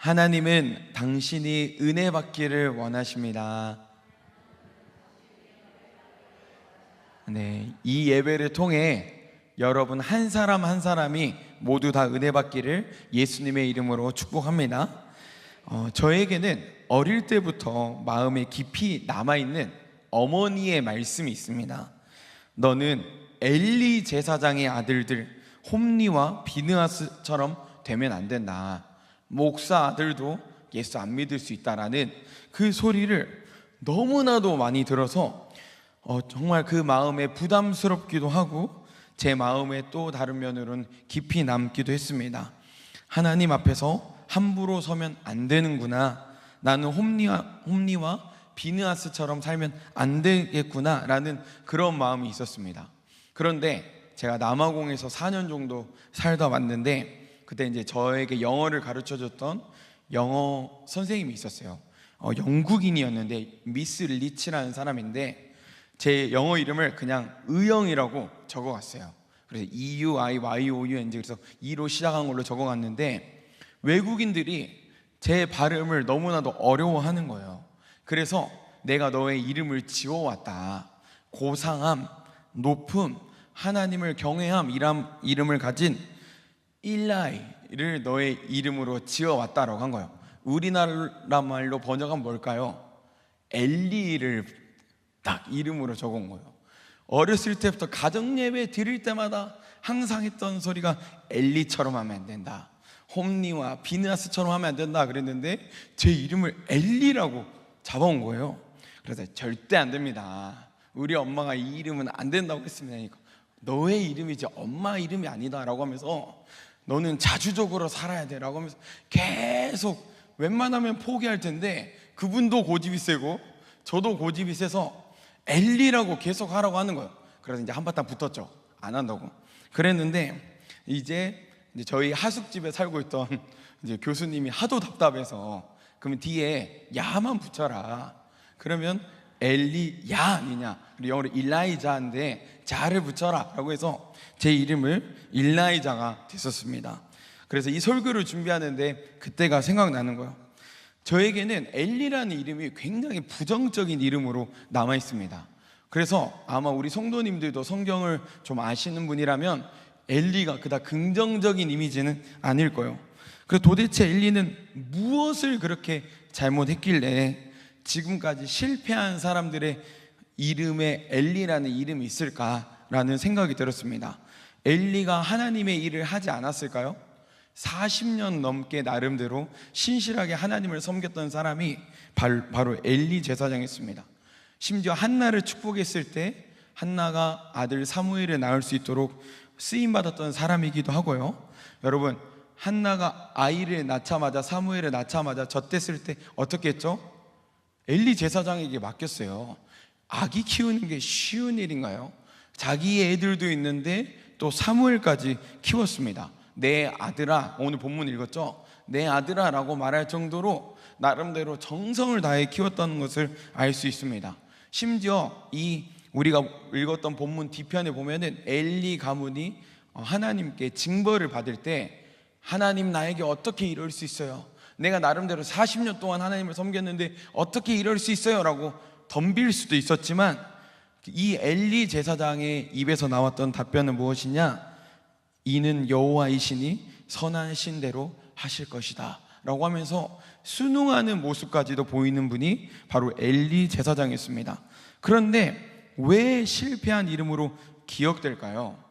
하나님은 당신이 은혜 받기를 원하십니다. 네, 이 예배를 통해 여러분 한 사람 한 사람이 모두 다 은혜 받기를 예수님의 이름으로 축복합니다. 저에게는 어릴 때부터 마음에 깊이 남아있는 어머니의 말씀이 있습니다. 너는 엘리 제사장의 아들들 홈니와 비느하스처럼 되면 안 된다. 목사 아들도 예수 안 믿을 수 있다라는 그 소리를 너무나도 많이 들어서 정말 그 마음에 부담스럽기도 하고 제 마음에 또 다른 면으로는 깊이 남기도 했습니다. 하나님 앞에서 함부로 서면 안 되는구나, 나는 홈니와 비느하스처럼 살면 안 되겠구나 라는 그런 마음이 있었습니다. 그런데 제가 남아공에서 4년 정도 살다 왔는데, 그때 이제 저에게 영어를 가르쳐 줬던 영어 선생님이 있었어요. 영국인이었는데 미스 리치라는 사람인데 제 영어 이름을 그냥 의영이라고 적어갔어요. 그래서 EUIYOUNG, 그래서 E로 시작한 걸로 적어갔는데 외국인들이 제 발음을 너무나도 어려워하는 거예요. 그래서 내가 너의 이름을 지어왔다, 고상함, 높음, 하나님을 경외함 이름을 가진 일라이를 너의 이름으로 지어왔다라고 한 거예요. 우리나라 말로 번역하면 뭘까요? 엘리를 딱 이름으로 적은 거예요. 어렸을 때부터 가정예배 드릴 때마다 항상 했던 소리가 엘리처럼 하면 안 된다, 홈니와 비느하스처럼 하면 안 된다 그랬는데 제 이름을 엘리라고 잡아온 거예요. 그래서 절대 안 됩니다, 우리 엄마가 이 이름은 안 된다고 했습니다. 너의 이름이지 엄마 이름이 아니다 라고 하면서 너는 자주적으로 살아야 돼 라고 하면서 계속 웬만하면 포기할 텐데 그분도 고집이 세고 저도 고집이 세서 엘리라고 계속 하라고 하는 거예요. 그래서 이제 한바탕 붙었죠. 안 한다고. 그랬는데 이제 저희 하숙집에 살고 있던 이제 교수님이 하도 답답해서 그러면 뒤에 야만 붙여라. 그러면 엘리 야 아니냐, 영어로 일라이자인데 자를 붙여라 라고 해서 제 이름을 일라이자가 됐었습니다. 그래서 이 설교를 준비하는데 그때가 생각나는 거예요. 저에게는 엘리라는 이름이 굉장히 부정적인 이름으로 남아 있습니다. 그래서 아마 우리 성도님들도 성경을 좀 아시는 분이라면 엘리가 그닥 긍정적인 이미지는 아닐 거예요. 그래서 도대체 엘리는 무엇을 그렇게 잘못했길래 지금까지 실패한 사람들의 이름에 엘리라는 이름이 있을까라는 생각이 들었습니다. 엘리가 하나님의 일을 하지 않았을까요? 40년 넘게 나름대로 신실하게 하나님을 섬겼던 사람이 바로 엘리 제사장이었습니다. 심지어 한나를 축복했을 때 한나가 아들 사무엘을 낳을 수 있도록 쓰임받았던 사람이기도 하고요. 여러분, 한나가 아이를 낳자마자, 사무엘을 낳자마자 젖됐을 때 어떻게 했죠? 엘리 제사장에게 맡겼어요. 아기 키우는 게 쉬운 일인가요? 자기의 애들도 있는데 또 사무엘까지 키웠습니다. 내 아들아, 오늘 본문 읽었죠? 내 아들아 라고 말할 정도로 나름대로 정성을 다해 키웠다는 것을 알 수 있습니다. 심지어 우리가 읽었던 본문 뒤편에 보면은 엘리 가문이 하나님께 징벌을 받을 때 하나님 나에게 어떻게 이럴 수 있어요? 내가 나름대로 40년 동안 하나님을 섬겼는데 어떻게 이럴 수 있어요? 라고 덤빌 수도 있었지만 이 엘리 제사장의 입에서 나왔던 답변은 무엇이냐? 이는 여호와이시니 선한 신대로 하실 것이다 라고 하면서 순응하는 모습까지도 보이는 분이 바로 엘리 제사장이었습니다. 그런데 왜 실패한 이름으로 기억될까요?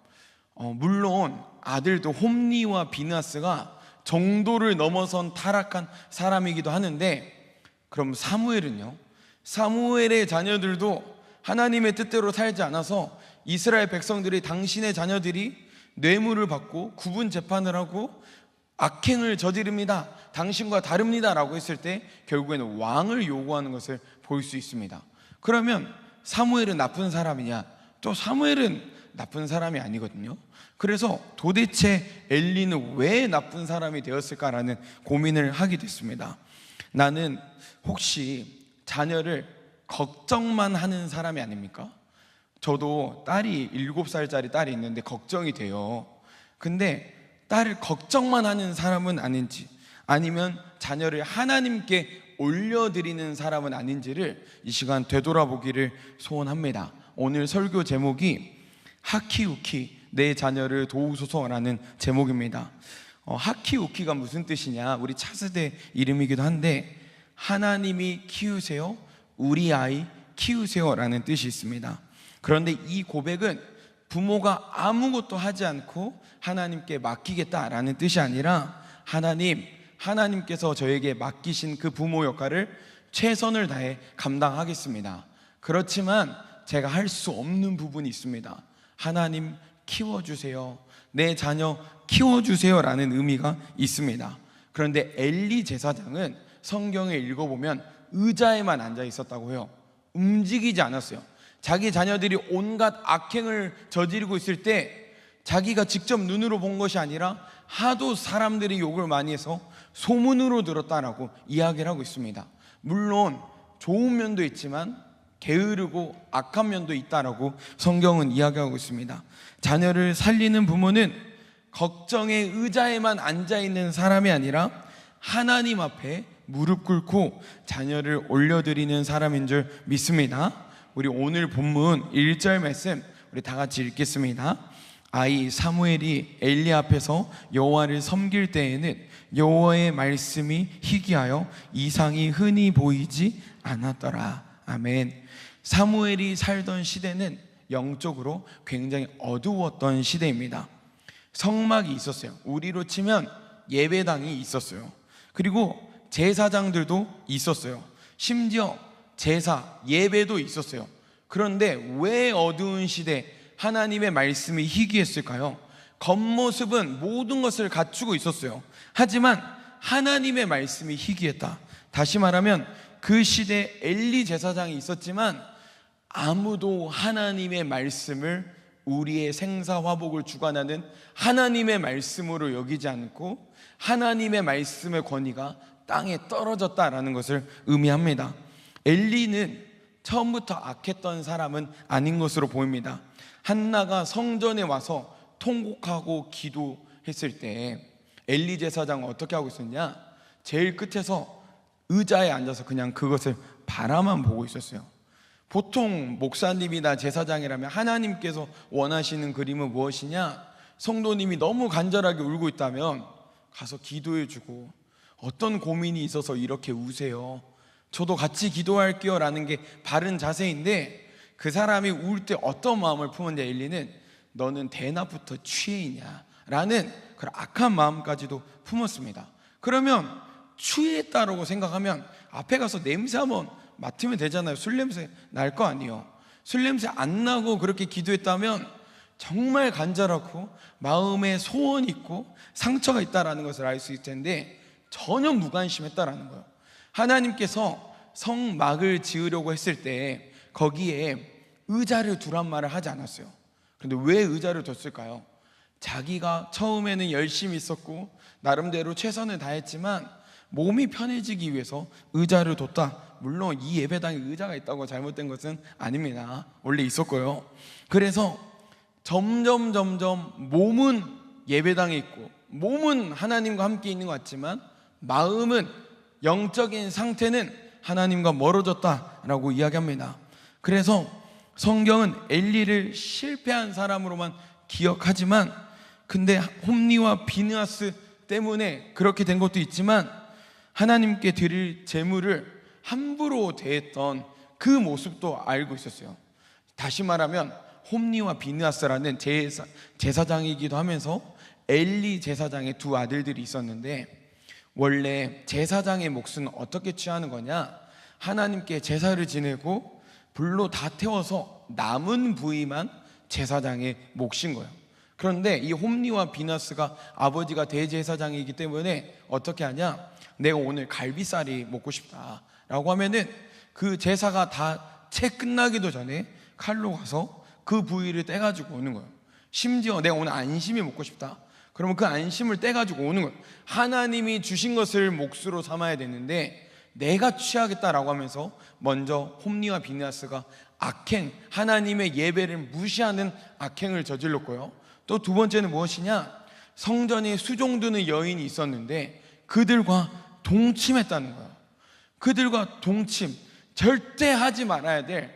물론 아들도 홈니와 비느하스가 정도를 넘어선 타락한 사람이기도 하는데, 그럼 사무엘은요? 사무엘의 자녀들도 하나님의 뜻대로 살지 않아서 이스라엘 백성들이 당신의 자녀들이 뇌물을 받고 구분 재판을 하고 악행을 저지릅니다, 당신과 다릅니다 라고 했을 때 결국에는 왕을 요구하는 것을 볼 수 있습니다. 그러면 사무엘은 나쁜 사람이냐? 또 사무엘은 나쁜 사람이 아니거든요. 그래서 도대체 엘리는 왜 나쁜 사람이 되었을까라는 고민을 하게 됐습니다. 나는 혹시 자녀를 걱정만 하는 사람이 아닙니까? 저도 딸이 7살짜리 딸이 있는데 걱정이 돼요. 근데 딸을 걱정만 하는 사람은 아닌지, 아니면 자녀를 하나님께 올려드리는 사람은 아닌지를 이 시간 되돌아보기를 소원합니다. 오늘 설교 제목이 하키우키 내 자녀를 도우소서라는 제목입니다. 하키우키가 무슨 뜻이냐, 우리 차세대 이름이기도 한데 하나님이 키우세요, 우리 아이 키우세요 라는 뜻이 있습니다. 그런데 이 고백은 부모가 아무것도 하지 않고 하나님께 맡기겠다라는 뜻이 아니라 하나님께서 저에게 맡기신 그 부모 역할을 최선을 다해 감당하겠습니다. 그렇지만 제가 할 수 없는 부분이 있습니다. 하나님 키워주세요, 내 자녀 키워주세요 라는 의미가 있습니다. 그런데 엘리 제사장은 성경을 읽어보면 의자에만 앉아 있었다고 해요. 움직이지 않았어요. 자기 자녀들이 온갖 악행을 저지르고 있을 때 자기가 직접 눈으로 본 것이 아니라 하도 사람들이 욕을 많이 해서 소문으로 들었다라고 이야기를 하고 있습니다. 물론 좋은 면도 있지만 게으르고 악한 면도 있다라고 성경은 이야기하고 있습니다. 자녀를 살리는 부모는 걱정의 의자에만 앉아있는 사람이 아니라 하나님 앞에 무릎 꿇고 자녀를 올려드리는 사람인 줄 믿습니다. 우리 오늘 본문 1절 말씀 우리 다 같이 읽겠습니다. 아이 사무엘이 엘리 앞에서 여호와를 섬길 때에는 여호와의 말씀이 희귀하여 이상이 흔히 보이지 않았더라. 아멘. 사무엘이 살던 시대는 영적으로 굉장히 어두웠던 시대입니다. 성막이 있었어요. 우리로 치면 예배당이 있었어요. 그리고 제사장들도 있었어요. 심지어 제사, 예배도 있었어요. 그런데 왜 어두운 시대 하나님의 말씀이 희귀했을까요? 겉모습은 모든 것을 갖추고 있었어요. 하지만 하나님의 말씀이 희귀했다. 다시 말하면 그 시대에 엘리 제사장이 있었지만 아무도 하나님의 말씀을 우리의 생사화복을 주관하는 하나님의 말씀으로 여기지 않고 하나님의 말씀의 권위가 땅에 떨어졌다라는 것을 의미합니다. 엘리는 처음부터 악했던 사람은 아닌 것으로 보입니다. 한나가 성전에 와서 통곡하고 기도했을 때 엘리 제사장은 어떻게 하고 있었냐? 제일 끝에서 의자에 앉아서 그냥 그것을 바라만 보고 있었어요. 보통 목사님이나 제사장이라면 하나님께서 원하시는 그림은 무엇이냐? 성도님이 너무 간절하게 울고 있다면 가서 기도해주고, 어떤 고민이 있어서 이렇게 우세요? 저도 같이 기도할게요 라는 게 바른 자세인데, 그 사람이 울 때 어떤 마음을 품었냐? 엘리는 너는 대낮부터 취해 있냐? 라는 그런 악한 마음까지도 품었습니다. 그러면 취했다라고 생각하면 앞에 가서 냄새 한번 맡으면 되잖아요. 술 냄새 날 거 아니에요. 술 냄새 안 나고 그렇게 기도했다면 정말 간절하고 마음에 소원이 있고 상처가 있다라는 것을 알 수 있을 텐데 전혀 무관심했다라는 거예요. 하나님께서 성막을 지으려고 했을 때 거기에 의자를 두란 말을 하지 않았어요. 그런데 왜 의자를 뒀을까요? 자기가 처음에는 열심히 있었고 나름대로 최선을 다했지만 몸이 편해지기 위해서 의자를 뒀다. 물론 이 예배당에 의자가 있다고 잘못된 것은 아닙니다. 원래 있었고요. 그래서 점점 몸은 예배당에 있고 몸은 하나님과 함께 있는 것 같지만 마음은, 영적인 상태는 하나님과 멀어졌다라고 이야기합니다. 그래서 성경은 엘리를 실패한 사람으로만 기억하지만, 근데 홈리와 비느하스 때문에 그렇게 된 것도 있지만 하나님께 드릴 제물을 함부로 대했던 그 모습도 알고 있었어요. 다시 말하면 홈리와 비느하스라는 제사장이기도 하면서 엘리 제사장의 두 아들들이 있었는데, 원래 제사장의 몫은 어떻게 취하는 거냐? 하나님께 제사를 지내고 불로 다 태워서 남은 부위만 제사장의 몫인 거예요. 그런데 이 홈리와 비느하스가 아버지가 대제사장이기 때문에 어떻게 하냐? 내가 오늘 갈비살이 먹고 싶다 라고 하면은 그 제사가 다 채 끝나기도 전에 칼로 가서 그 부위를 떼가지고 오는 거예요. 심지어 내가 오늘 안심이 먹고 싶다 그러면 그 안심을 떼가지고 오는 거예요. 하나님이 주신 것을 몫으로 삼아야 되는데 내가 취하겠다라고 하면서 먼저 홈리와 비느하스가 악행, 하나님의 예배를 무시하는 악행을 저질렀고요. 또 두 번째는 무엇이냐? 성전에 수종드는 여인이 있었는데 그들과 동침했다는 거예요. 그들과 동침, 절대 하지 말아야 될,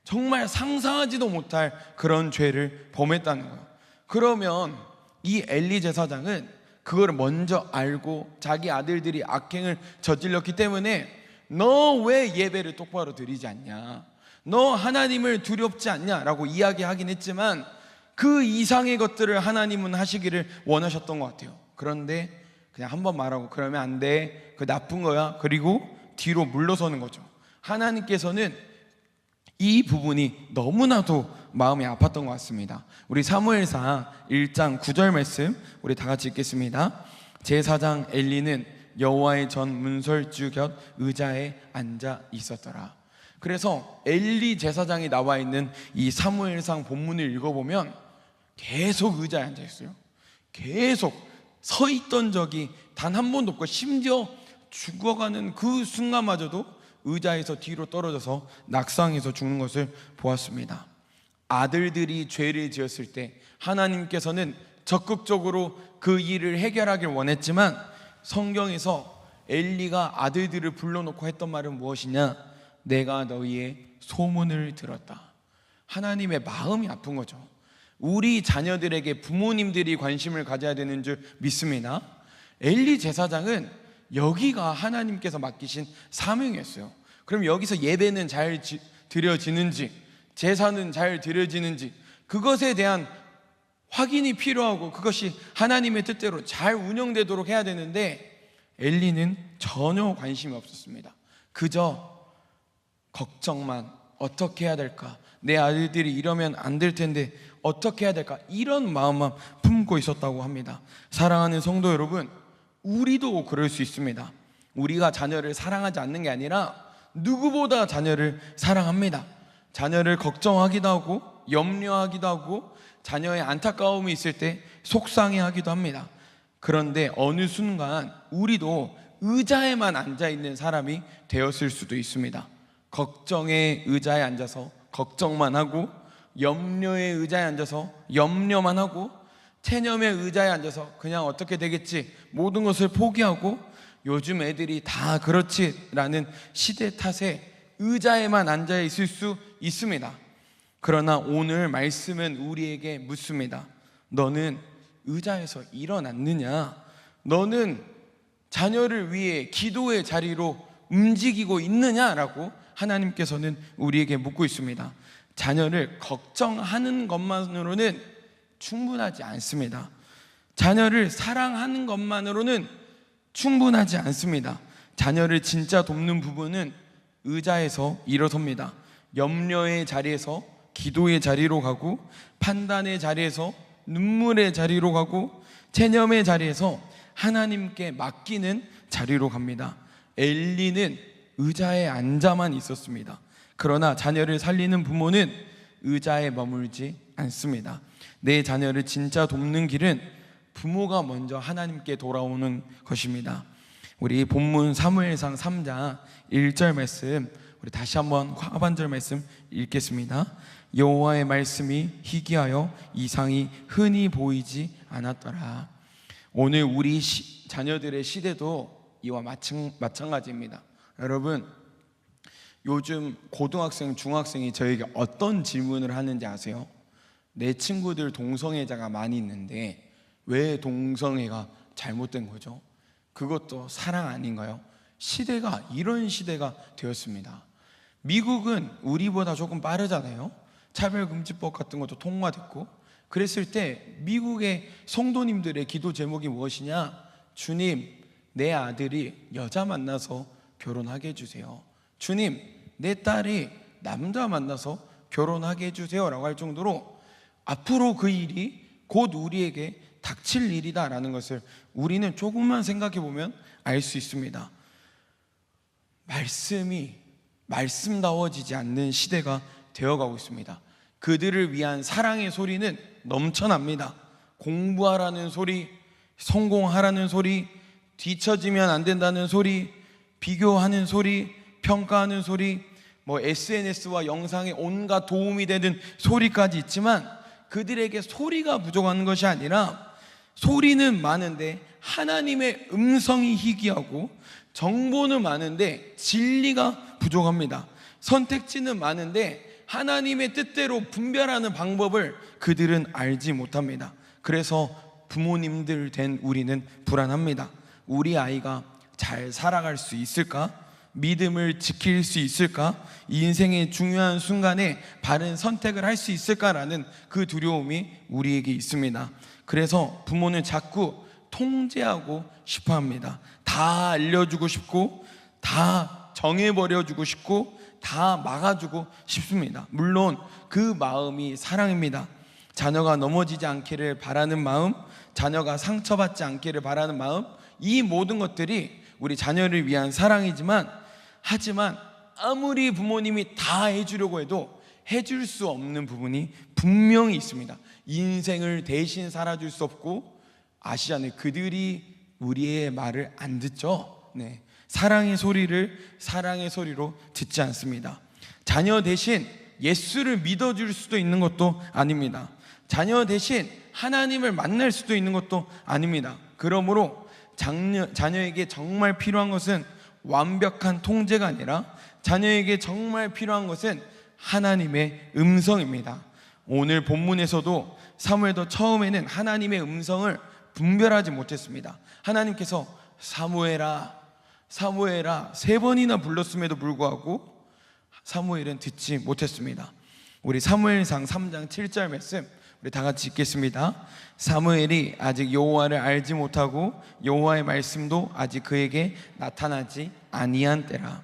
정말 상상하지도 못할 그런 죄를 범했다는 거예요. 그러면 이 엘리 제사장은 그걸 먼저 알고 자기 아들들이 악행을 저질렀기 때문에 너 왜 예배를 똑바로 드리지 않냐, 너 하나님을 두렵지 않냐라고 이야기하긴 했지만 그 이상의 것들을 하나님은 하시기를 원하셨던 것 같아요. 그런데 그냥 한번 말하고 그러면 안 돼, 그 나쁜 거야, 그리고 뒤로 물러서는 거죠. 하나님께서는 이 부분이 너무나도 마음이 아팠던 것 같습니다. 우리 사무엘상 1장 9절 말씀 우리 다 같이 읽겠습니다. 제사장 엘리는 여호와의 전 문설주 곁 의자에 앉아 있었더라. 그래서 엘리 제사장이 나와 있는 이 사무엘상 본문을 읽어보면 계속 의자에 앉아 있어요. 계속 서 있던 적이 단 한 번도 없고, 심지어 죽어가는 그 순간마저도 의자에서 뒤로 떨어져서 낙상해서 죽는 것을 보았습니다. 아들들이 죄를 지었을 때 하나님께서는 적극적으로 그 일을 해결하길 원했지만 성경에서 엘리가 아들들을 불러놓고 했던 말은 무엇이냐? 내가 너희의 소문을 들었다. 하나님의 마음이 아픈 거죠. 우리 자녀들에게 부모님들이 관심을 가져야 되는 줄 믿습니다. 엘리 제사장은 여기가 하나님께서 맡기신 사명이었어요. 그럼 여기서 예배는 잘 드려지는지, 제사는 잘 드려지는지, 그것에 대한 확인이 필요하고 그것이 하나님의 뜻대로 잘 운영되도록 해야 되는데 엘리는 전혀 관심이 없었습니다. 그저 걱정만, 어떻게 해야 될까, 내 아들들이 이러면 안 될 텐데 어떻게 해야 될까, 이런 마음만 품고 있었다고 합니다. 사랑하는 성도 여러분, 우리도 그럴 수 있습니다. 우리가 자녀를 사랑하지 않는 게 아니라 누구보다 자녀를 사랑합니다. 자녀를 걱정하기도 하고 염려하기도 하고 자녀의 안타까움이 있을 때 속상해하기도 합니다. 그런데 어느 순간 우리도 의자에만 앉아있는 사람이 되었을 수도 있습니다. 걱정의 의자에 앉아서 걱정만 하고, 염려의 의자에 앉아서 염려만 하고, 체념의 의자에 앉아서 그냥 어떻게 되겠지 모든 것을 포기하고, 요즘 애들이 다 그렇지라는 시대 탓에 의자에만 앉아 있을 수 있습니다. 그러나 오늘 말씀은 우리에게 묻습니다. 너는 의자에서 일어났느냐? 너는 자녀를 위해 기도의 자리로 움직이고 있느냐라고 하나님께서는 우리에게 묻고 있습니다. 자녀를 걱정하는 것만으로는 충분하지 않습니다. 자녀를 사랑하는 것만으로는 충분하지 않습니다. 자녀를 진짜 돕는 부분은 의자에서 일어섭니다. 염려의 자리에서 기도의 자리로 가고, 판단의 자리에서 눈물의 자리로 가고, 체념의 자리에서 하나님께 맡기는 자리로 갑니다. 엘리는 의자에 앉아만 있었습니다. 그러나 자녀를 살리는 부모는 의자에 머물지 않습니다. 내 자녀를 진짜 돕는 길은 부모가 먼저 하나님께 돌아오는 것입니다. 우리 본문 사무엘상 3장 1절 말씀 우리 다시 한번 하반절 말씀 읽겠습니다. 여호와의 말씀이 희귀하여 이상이 흔히 보이지 않았더라. 오늘 우리 자녀들의 시대도 이와 마찬가지입니다. 여러분, 요즘 고등학생, 중학생이 저에게 어떤 질문을 하는지 아세요? 내 친구들 동성애자가 많이 있는데 왜 동성애가 잘못된 거죠? 그것도 사랑 아닌가요? 시대가 이런 시대가 되었습니다. 미국은 우리보다 조금 빠르잖아요. 차별금지법 같은 것도 통과됐고, 그랬을 때 미국의 성도님들의 기도 제목이 무엇이냐? 주님, 내 아들이 여자 만나서 결혼하게 해주세요. 주님, 내 딸이 남자 만나서 결혼하게 해주세요 라고 할 정도로 앞으로 그 일이 곧 우리에게 닥칠 일이다라는 것을 우리는 조금만 생각해 보면 알 수 있습니다. 말씀이 말씀다워지지 않는 시대가 되어가고 있습니다. 그들을 위한 사랑의 소리는 넘쳐납니다. 공부하라는 소리, 성공하라는 소리, 뒤처지면 안 된다는 소리, 비교하는 소리, 평가하는 소리, SNS와 영상에 온갖 도움이 되는 소리까지 있지만 그들에게 소리가 부족한 것이 아니라 소리는 많은데 하나님의 음성이 희귀하고 정보는 많은데 진리가 부족합니다. 선택지는 많은데 하나님의 뜻대로 분별하는 방법을 그들은 알지 못합니다. 그래서 부모님들 된 우리는 불안합니다. 우리 아이가 잘 살아갈 수 있을까? 믿음을 지킬 수 있을까? 인생의 중요한 순간에 바른 선택을 할 수 있을까라는 그 두려움이 우리에게 있습니다. 그래서 부모는 자꾸 통제하고 싶어 합니다. 다 알려주고 싶고, 다 정해버려주고 싶고, 다 막아주고 싶습니다. 물론 그 마음이 사랑입니다. 자녀가 넘어지지 않기를 바라는 마음, 자녀가 상처받지 않기를 바라는 마음, 이 모든 것들이 우리 자녀를 위한 사랑이지만, 하지만 아무리 부모님이 다 해주려고 해도 해줄 수 없는 부분이 분명히 있습니다. 인생을 대신 살아줄 수 없고, 아시잖아요. 그들이 우리의 말을 안 듣죠. 네. 사랑의 소리를 사랑의 소리로 듣지 않습니다. 자녀 대신 예수를 믿어줄 수도 있는 것도 아닙니다. 자녀 대신 하나님을 만날 수도 있는 것도 아닙니다. 그러므로 자녀에게 정말 필요한 것은 완벽한 통제가 아니라 자녀에게 정말 필요한 것은 하나님의 음성입니다. 오늘 본문에서도 사무엘도 처음에는 하나님의 음성을 분별하지 못했습니다. 하나님께서 사무엘아 사무엘아 3번이나 불렀음에도 불구하고 사무엘은 듣지 못했습니다. 우리 사무엘상 3장 7절 말씀 우리 다 같이 읽겠습니다. 사무엘이 아직 여호와를 알지 못하고 여호와의 말씀도 아직 그에게 나타나지 아니한 때라.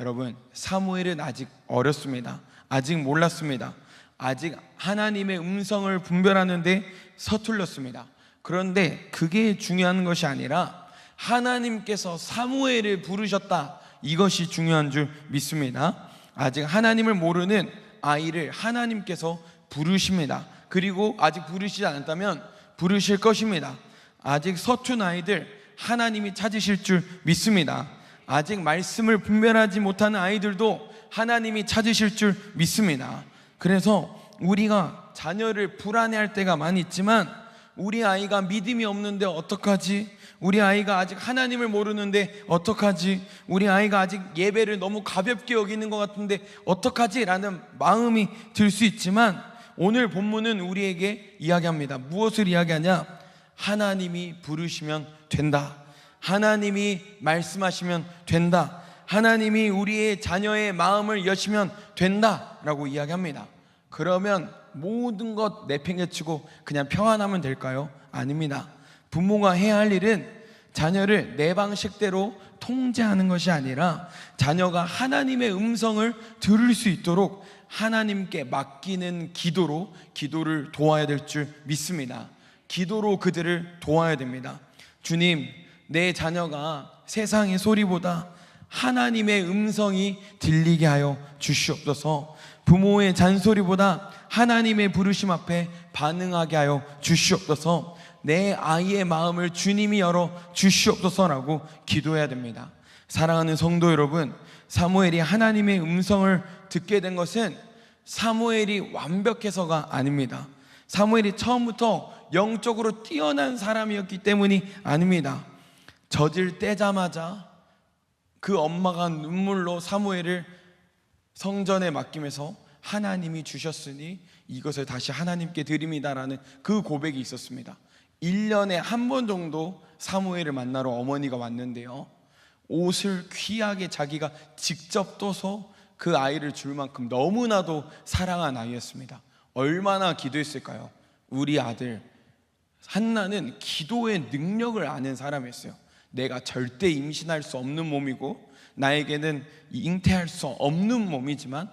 여러분, 사무엘은 아직 어렸습니다. 아직 몰랐습니다. 아직 하나님의 음성을 분별하는데 서툴렀습니다. 그런데 그게 중요한 것이 아니라 하나님께서 사무엘을 부르셨다, 이것이 중요한 줄 믿습니다. 아직 하나님을 모르는 아이를 하나님께서 부르십니다. 그리고 아직 부르시지 않았다면 부르실 것입니다. 아직 서툰 아이들 하나님이 찾으실 줄 믿습니다. 아직 말씀을 분별하지 못하는 아이들도 하나님이 찾으실 줄 믿습니다. 그래서 우리가 자녀를 불안해할 때가 많이 있지만, 우리 아이가 믿음이 없는데 어떡하지? 우리 아이가 아직 하나님을 모르는데 어떡하지? 우리 아이가 아직 예배를 너무 가볍게 여기는 것 같은데 어떡하지? 라는 마음이 들 수 있지만, 오늘 본문은 우리에게 이야기합니다. 무엇을 이야기하냐? 하나님이 부르시면 된다. 하나님이 말씀하시면 된다. 하나님이 우리의 자녀의 마음을 여시면 된다 라고 이야기합니다. 그러면 모든 것 내팽개치고 그냥 평안하면 될까요? 아닙니다. 부모가 해야 할 일은 자녀를 내 방식대로 통제하는 것이 아니라 자녀가 하나님의 음성을 들을 수 있도록 하나님께 맡기는 기도를 도와야 될 줄 믿습니다. 기도로 그들을 도와야 됩니다. 주님, 내 자녀가 세상의 소리보다 하나님의 음성이 들리게 하여 주시옵소서. 부모의 잔소리보다 하나님의 부르심 앞에 반응하게 하여 주시옵소서. 내 아이의 마음을 주님이 열어 주시옵소서라고 기도해야 됩니다. 사랑하는 성도 여러분, 사무엘이 하나님의 음성을 듣게 된 것은 사무엘이 완벽해서가 아닙니다. 사무엘이 처음부터 영적으로 뛰어난 사람이었기 때문이 아닙니다. 젖을 떼자마자 그 엄마가 눈물로 사무엘을 성전에 맡기면서 하나님이 주셨으니 이것을 다시 하나님께 드립니다라는 그 고백이 있었습니다. 1년에 한 번 정도 사무엘을 만나러 어머니가 왔는데요, 옷을 귀하게 자기가 직접 떠서 그 아이를 줄 만큼 너무나도 사랑한 아이였습니다. 얼마나 기도했을까요? 우리 아들 한나는 기도의 능력을 아는 사람이었어요. 내가 절대 임신할 수 없는 몸이고 나에게는 잉태할 수 없는 몸이지만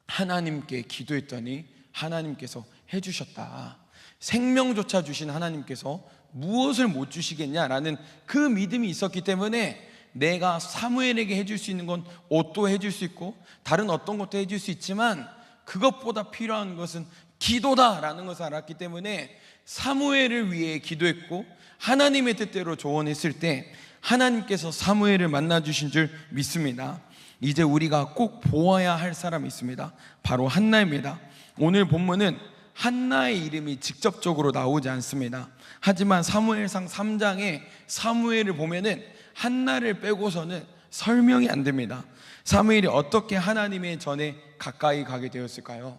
하나님께 기도했더니 하나님께서 해주셨다. 생명조차 주신 하나님께서 무엇을 못 주시겠냐라는 그 믿음이 있었기 때문에 내가 사무엘에게 해줄 수 있는 건 옷도 해줄 수 있고 다른 어떤 것도 해줄 수 있지만 그것보다 필요한 것은 기도다라는 것을 알았기 때문에 사무엘을 위해 기도했고 하나님의 뜻대로 조언했을 때 하나님께서 사무엘을 만나주신 줄 믿습니다. 이제 우리가 꼭 보아야 할 사람이 있습니다. 바로 한나입니다. 오늘 본문은 한나의 이름이 직접적으로 나오지 않습니다. 하지만 사무엘상 3장에 사무엘을 보면은 한나를 빼고서는 설명이 안 됩니다. 사무엘이 어떻게 하나님의 전에 가까이 가게 되었을까요?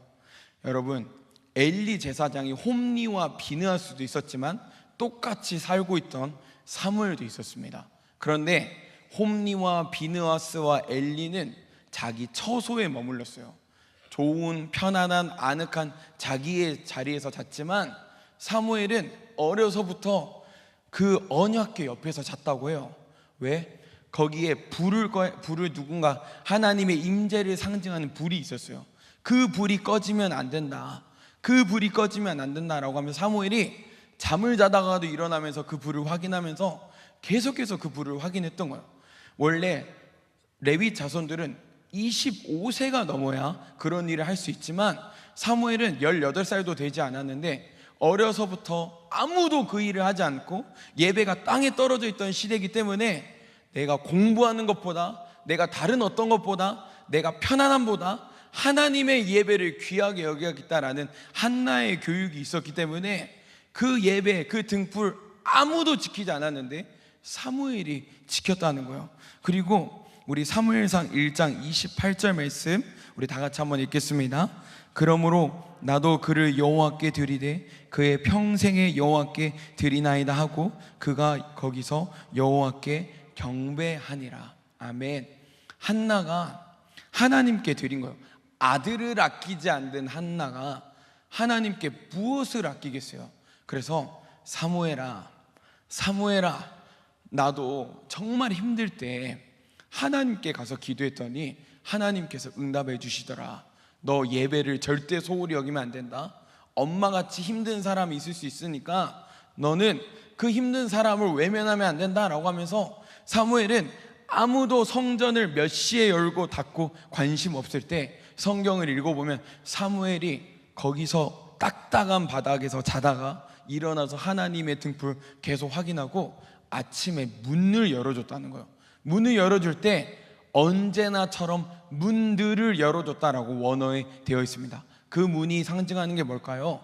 여러분, 엘리 제사장이 홈리와 비느하스도 있었지만 똑같이 살고 있던 사무엘도 있었습니다. 그런데 홈리와 비느하스와 엘리는 자기 처소에 머물렀어요. 좋은 편안한 아늑한 자기의 자리에서 잤지만 사무엘은 어려서부터 그 언약궤 옆에서 잤다고 해요. 왜? 거기에 불을 누군가 하나님의 임재를 상징하는 불이 있었어요. 그 불이 꺼지면 안 된다. 그 불이 꺼지면 안 된다라고 하면 사무엘이 잠을 자다가도 일어나면서 그 불을 확인하면서 계속해서 그 불을 확인했던 거예요. 원래 레위 자손들은 25세가 넘어야 그런 일을 할 수 있지만 사무엘은 18살도 되지 않았는데 어려서부터 아무도 그 일을 하지 않고 예배가 땅에 떨어져 있던 시대이기 때문에 내가 공부하는 것보다, 내가 다른 어떤 것보다, 내가 편안함보다 하나님의 예배를 귀하게 여기겠다라는 한나의 교육이 있었기 때문에 그 예배, 그 등불 아무도 지키지 않았는데 사무엘이 지켰다는 거예요. 그리고 우리 사무엘상 1장 28절 말씀 우리 다 같이 한번 읽겠습니다. 그러므로 나도 그를 여호와께 드리되 그의 평생에 여호와께 드리나이다 하고 그가 거기서 여호와께 경배하니라. 아멘. 한나가 하나님께 드린 거예요. 아들을 아끼지 않는 한나가 하나님께 무엇을 아끼겠어요? 그래서 사무엘아 나도 정말 힘들 때 하나님께 가서 기도했더니 하나님께서 응답해 주시더라. 너 예배를 절대 소홀히 여기면 안 된다. 엄마같이 힘든 사람이 있을 수 있으니까 너는 그 힘든 사람을 외면하면 안 된다라고 하면서 사무엘은 아무도 성전을 몇 시에 열고 닫고 관심 없을 때 성경을 읽어보면 사무엘이 거기서 딱딱한 바닥에서 자다가 일어나서 하나님의 등불 계속 확인하고 아침에 문을 열어줬다는 거예요. 문을 열어줄 때 언제나처럼 문들을 열어줬다라고 원어에 되어 있습니다. 그 문이 상징하는 게 뭘까요?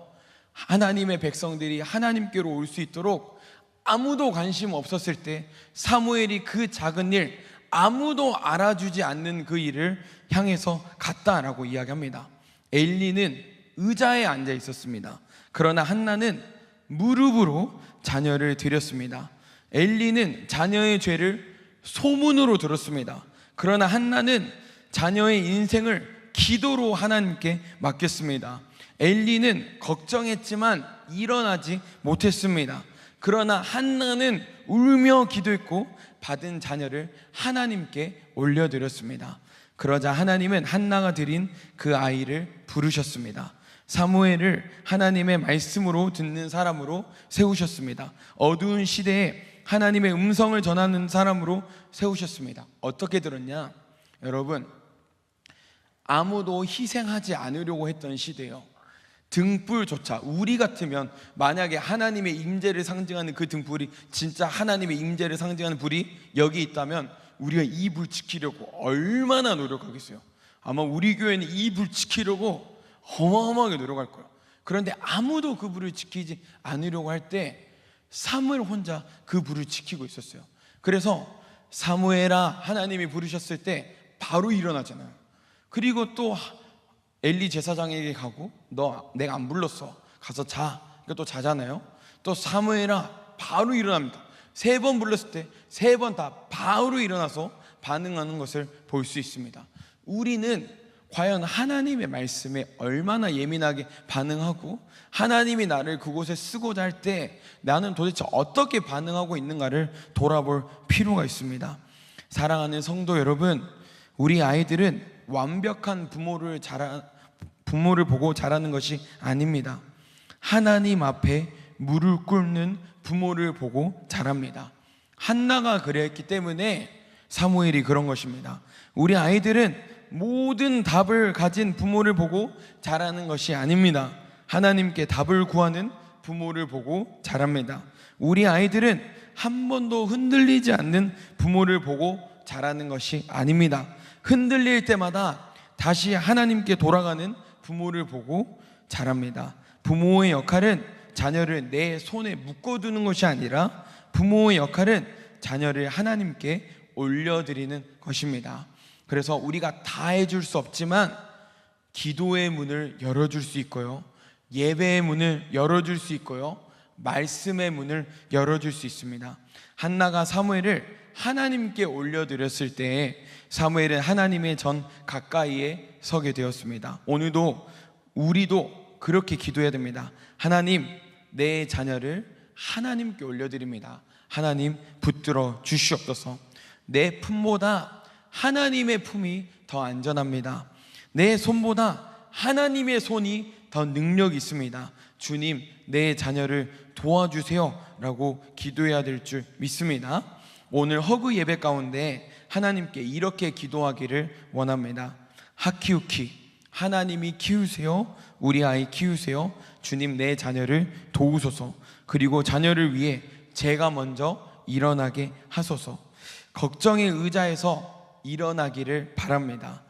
하나님의 백성들이 하나님께로 올 수 있도록 아무도 관심 없었을 때 사무엘이 그 작은 일, 아무도 알아주지 않는 그 일을 향해서 갔다라고 이야기합니다. 엘리는 의자에 앉아 있었습니다. 그러나 한나는 무릎으로 자녀를 드렸습니다. 엘리는 자녀의 죄를 소문으로 들었습니다. 그러나 한나는 자녀의 인생을 기도로 하나님께 맡겼습니다. 엘리는 걱정했지만 일어나지 못했습니다. 그러나 한나는 울며 기도했고 받은 자녀를 하나님께 올려드렸습니다. 그러자 하나님은 한나가 드린 그 아이를 부르셨습니다. 사무엘을 하나님의 말씀으로 듣는 사람으로 세우셨습니다. 어두운 시대에 하나님의 음성을 전하는 사람으로 세우셨습니다. 어떻게 들었냐? 여러분, 아무도 희생하지 않으려고 했던 시대예요. 등불조차 우리 같으면 만약에 하나님의 임재를 상징하는 그 등불이 진짜 하나님의 임재를 상징하는 불이 여기 있다면 우리가 이 불 지키려고 얼마나 노력하겠어요. 아마 우리 교회는 이 불 지키려고 어마어마하게 노력할 거예요. 그런데 아무도 그 불을 지키지 않으려고 할 때 사무엘 혼자 그 불을 지키고 있었어요. 그래서 사무엘아 하나님이 부르셨을 때 바로 일어나잖아요. 그리고 또 엘리 제사장에게 가고 너 내가 안 불렀어 가서 자. 그러니까 또 자잖아요. 또 사무엘아 바로 일어납니다. 3번 불렀을 때 3번 다 바로 일어나서 반응하는 것을 볼 수 있습니다. 우리는 과연 하나님의 말씀에 얼마나 예민하게 반응하고 하나님이 나를 그곳에 쓰고자 할 때 나는 도대체 어떻게 반응하고 있는가를 돌아볼 필요가 있습니다. 사랑하는 성도 여러분, 우리 아이들은 완벽한 부모를 보고 자라는 것이 아닙니다. 하나님 앞에 무릎 꿇는 부모를 보고 자랍니다. 한나가 그랬기 때문에 사무엘이 그런 것입니다. 우리 아이들은 모든 답을 가진 부모를 보고 자라는 것이 아닙니다. 하나님께 답을 구하는 부모를 보고 자랍니다. 우리 아이들은 한 번도 흔들리지 않는 부모를 보고 자라는 것이 아닙니다. 흔들릴 때마다 다시 하나님께 돌아가는 부모를 보고 자랍니다. 부모의 역할은 자녀를 내 손에 묶어두는 것이 아니라 부모의 역할은 자녀를 하나님께 올려드리는 것입니다. 그래서 우리가 다 해줄 수 없지만 기도의 문을 열어줄 수 있고요, 예배의 문을 열어줄 수 있고요, 말씀의 문을 열어줄 수 있습니다. 한나가 사무엘을 하나님께 올려드렸을 때에 사무엘은 하나님의 전 가까이에 서게 되었습니다. 오늘도 우리도 그렇게 기도해야 됩니다. 하나님, 내 자녀를 하나님께 올려드립니다. 하나님 붙들어 주시옵소서. 내 품보다 하나님의 품이 더 안전합니다. 내 손보다 하나님의 손이 더 능력이 있습니다. 주님, 내 자녀를 도와주세요 라고 기도해야 될 줄 믿습니다. 오늘 허그 예배 가운데 하나님께 이렇게 기도하기를 원합니다. 하키우키, 하나님이 키우세요. 우리 아이 키우세요. 주님, 내 자녀를 도우소서. 그리고 자녀를 위해 제가 먼저 일어나게 하소서. 걱정의 의자에서 일어나기를 바랍니다.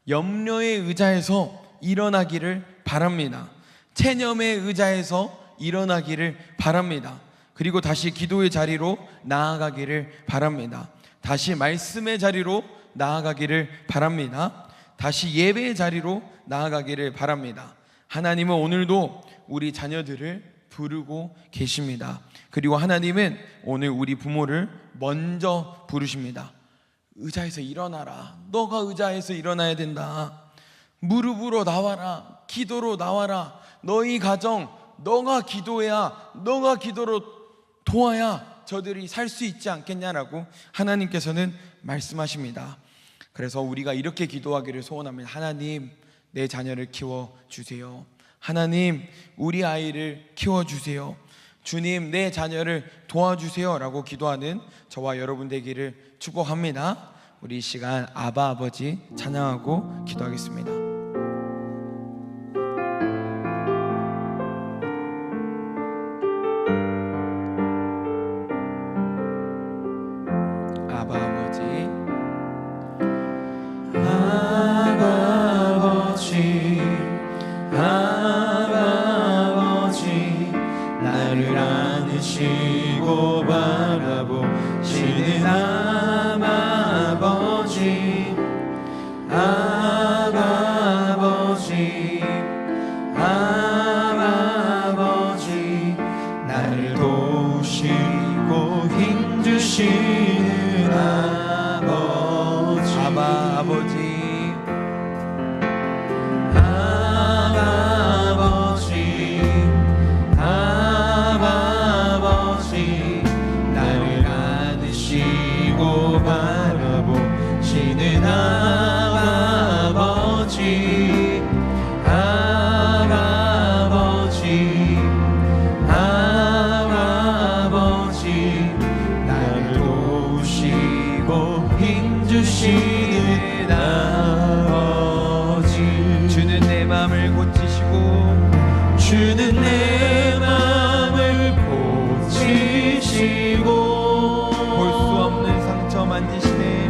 염려의 의자에서 일어나기를 바랍니다. 체념의 의자에서 일어나기를 바랍니다. 그리고 다시 기도의 자리로 나아가기를 바랍니다. 다시 말씀의 자리로 나아가기를 바랍니다. 다시 예배의 자리로 나아가기를 바랍니다. 하나님은 오늘도 우리 자녀들을 부르고 계십니다. 그리고 하나님은 오늘 우리 부모를 먼저 부르십니다. 의자에서 일어나라. 너가 의자에서 일어나야 된다. 무릎으로 나와라. 기도로 나와라. 너희 가정, 너가 기도해야, 너가 기도로 도와야 저들이 살 수 있지 않겠냐라고 하나님께서는 말씀하십니다. 그래서 우리가 이렇게 기도하기를 소원합니다. 하나님, 내 자녀를 키워주세요. 하나님, 우리 아이를 키워주세요. 주님, 내 자녀를 도와주세요 라고 기도하는 저와 여러분 되기를 축복합니다. 우리 이 시간 아바 아버지 찬양하고 기도하겠습니다. 아바 아버지, 아바 아버지, 아바 아버지, 나를 안으시고 바라보시는 아바 아버지, 아바 아버지, 아바 아버지, 나를 도우시고 힘주시는 아버지, 아바 아버지, 바라보시는 아버지, 아버지, 아버지, 나를 도우시고 힘주시는 아버지. 주는 내 마음을 고치시고, 주는 내 마음을 고치시고,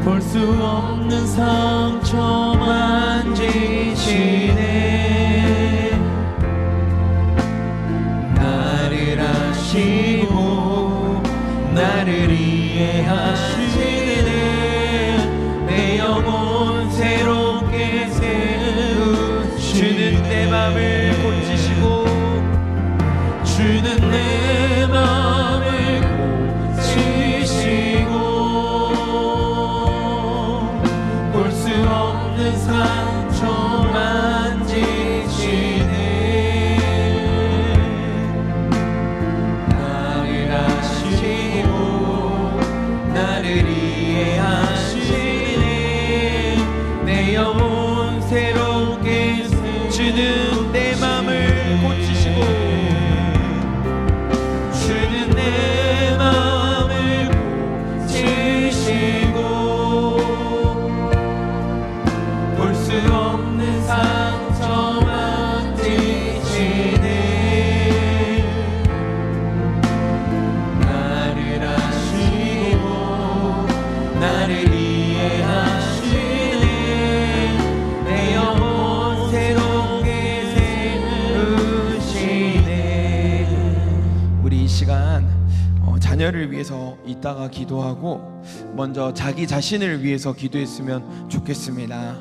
볼 수 없는 상처 만지시네. 나를 아시고 나를 이해하시네. 내 영혼 새롭게 세우시는 내 맘을 고치시고, 주는 내 맘을 고치시고, 볼 수 없는 상처 만지시네. 나를 아시고 나를 이해하시네. 내 영혼 새롭게 주는 내 맘을 고치시고, 주는 내 맘을 고치시고, 볼 수 없는 삶 자녀를 위해서 이따가 기도하고 먼저 자기 자신을 위해서 기도했으면 좋겠습니다.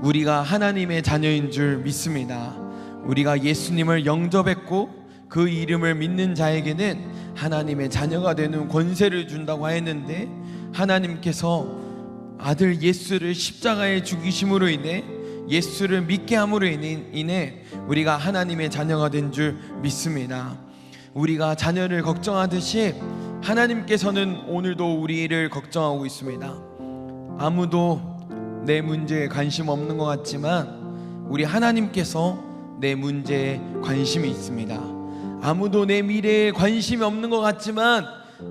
우리가 하나님의 자녀인 줄 믿습니다. 우리가 예수님을 영접했고 그 이름을 믿는 자에게는 하나님의 자녀가 되는 권세를 준다고 하였는데, 하나님께서 아들 예수를 십자가에 죽이심으로 인해, 예수를 믿게 함으로 인해 우리가 하나님의 자녀가 된 줄 믿습니다. 우리가 자녀를 걱정하듯이 하나님께서는 오늘도 우리를 걱정하고 있습니다. 아무도 내 문제에 관심 없는 것 같지만 우리 하나님께서 내 문제에 관심이 있습니다. 아무도 내 미래에 관심이 없는 것 같지만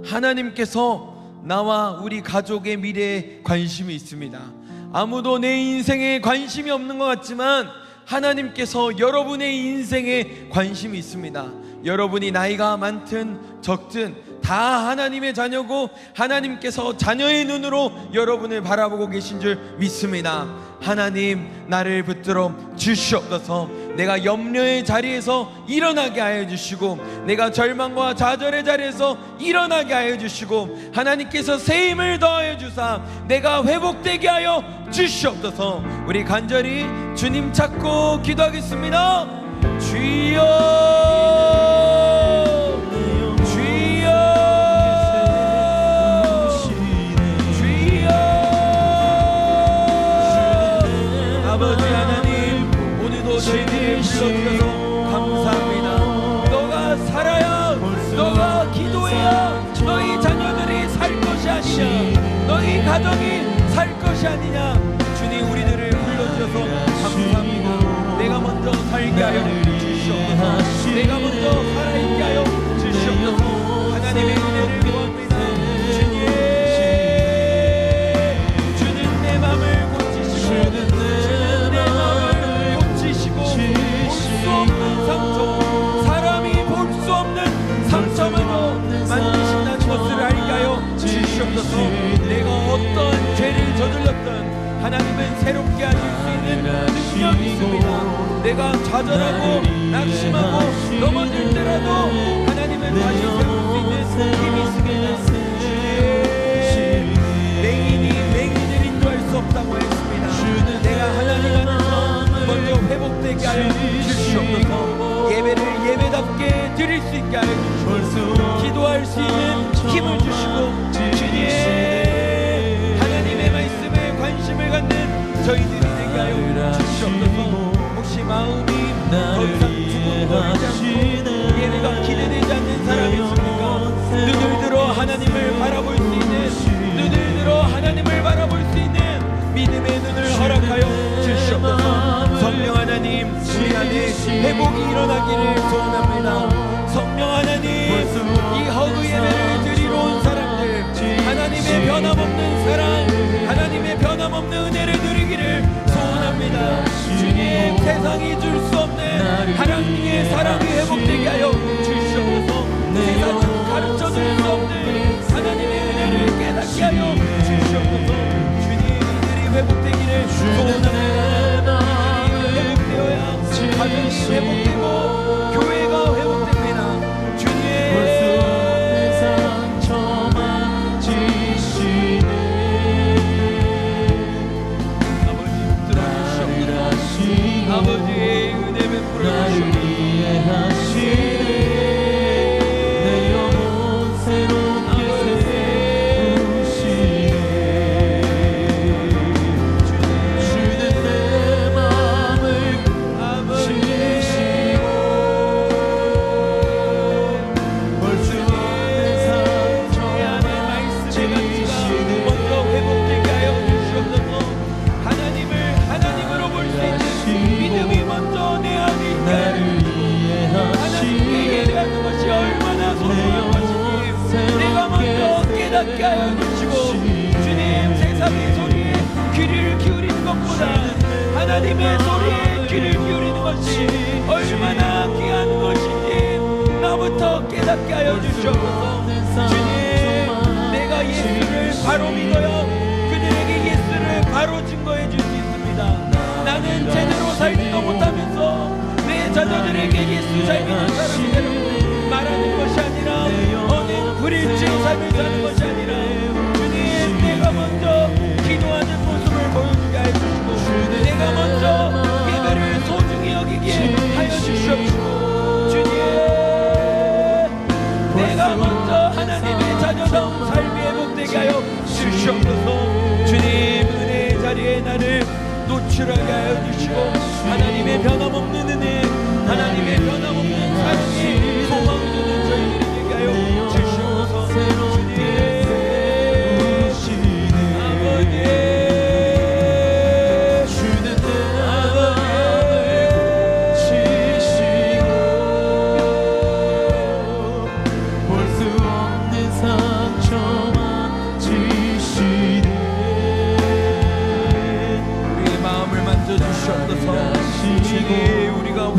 하나님께서 나와 우리 가족의 미래에 관심이 있습니다. 아무도 내 인생에 관심이 없는 것 같지만 하나님께서 여러분의 인생에 관심이 있습니다. 여러분이 나이가 많든 적든 다 하나님의 자녀고, 하나님께서 자녀의 눈으로 여러분을 바라보고 계신 줄 믿습니다. 하나님, 나를 붙들어 주시옵소서. 내가 염려의 자리에서 일어나게 하여 주시고, 내가 절망과 좌절의 자리에서 일어나게 하여 주시고, 하나님께서 새 힘을 더하여 주사 내가 회복되게 하여 주시옵소서. 우리 간절히 주님 찾고 기도하겠습니다. 주여, 저희들을 불러주셔서 감사합니다. 너가 살아야, 너가 기도해야 너희 자녀들이 살 것이 아니냐, 너희 가정이 살 것이 아니냐. 주님, 우리들을 불러주셔서 감사합니다. 내가 먼저 살게 하여 주시옵소서. 내가 먼저 살아있게 하여 주시옵소서. 하나님의 은혜를 구합니다. 주님, 주는 내 맘을 고치시고, 만드신다는 것을 알게 하여 주시옵소서. 내가 어떠한 죄를 저질렀던 하나님은 새롭게 하실 수 있는 능력이 있습니다. 내가 좌절하고 낙심하고 넘어질 때라도 하나님은 다시 세울 수 있는 힘이 있습니다. 맹인을 인도할 수 없다고 했습니다. 내가 하나님 안에서 먼저 회복되게 하여 주시옵소서. 예배를 예배답게 드릴 수 있게 하여 주시옵소서. 기도할 수 있는 힘을 주시고, 주님, 하나님의 말씀에 관심을 갖는 저희들이 되게 하여 주시옵소서. 혹시 마음이 더 이상 두근거리지 않고 예배가 기대되지 않는 사람이 있습니까? 눈을 들어 하나님을 바라볼 수 있는, 눈을 들어 하나님을 바라볼 수 있는 믿음의 눈을 허락하여 주시옵소서. 성령 하나님, 우리 안에 회복이 일어나기를 소원합니다. 성령 하나님, 이 허그 예배를 드리러 온 사람들, 하나님의 변함없는 사랑, 하나님의 변함없는 은혜를 누리기를 소원합니다. 주님, 세상이 줄 수 없는 하나님의 사랑이 회복되게 하여 주시옵소서. 세상은 가르쳐 줄 수 없는 하나님의 은혜를 깨닫게 하여 주시옵소서. 주님, 이들이 회복되기를 소원합니다. 회복되어야 가정이 회복되고 교회가 회복됩니다. 주님, 아버지의 은혜 베풀어 주시옵소서. 내 영혼 새롭게 세우시네. 주는 내 맘을 지키시고 벌써 내 상처 안에 말씀의 가치가 먼저 회복되게 하여 주시옵소서. 하나님으로 볼 수 있는 믿음이 먼저 내 안에 있게 하나님께 예배하는 것이 얼마나 소중한 것인지 내가 먼저 깨닫게 하여 주시고, 주님, 세상의 소리에 귀를 기울이는 것보다 하나님의 소리에 귀를 기울이는 것이 얼마나 귀한 것인지 나부터 깨닫게 하여 주시옵소서. 주님, 내가 예수를 바로 믿어야 그들에게 예수를 바로 증거해 줄 수 있습니다. 나는 제대로 살지도 못하면서 내 자녀들에게 예수 잘 믿는 사람이 되라고 말하는 것이 아니라 어느 프리치의 삶을 사는 것이 아니라 주님 내가 먼저 기도하는 모습을 보여주게 하여 주시고 내가 먼저 예배를 소중히 여기게 하여 주시옵시고 주님 내가 먼저 하나님의 자녀다운 삶이 회복되게 하여 주시옵소서. 주님 은혜의 자리에 나를 노출하게 하여 주시고 하나님의 변함없는 은혜 하나님의 변함없는 사랑이 소망 주는 저희들이 되게 하여 주시옵소서.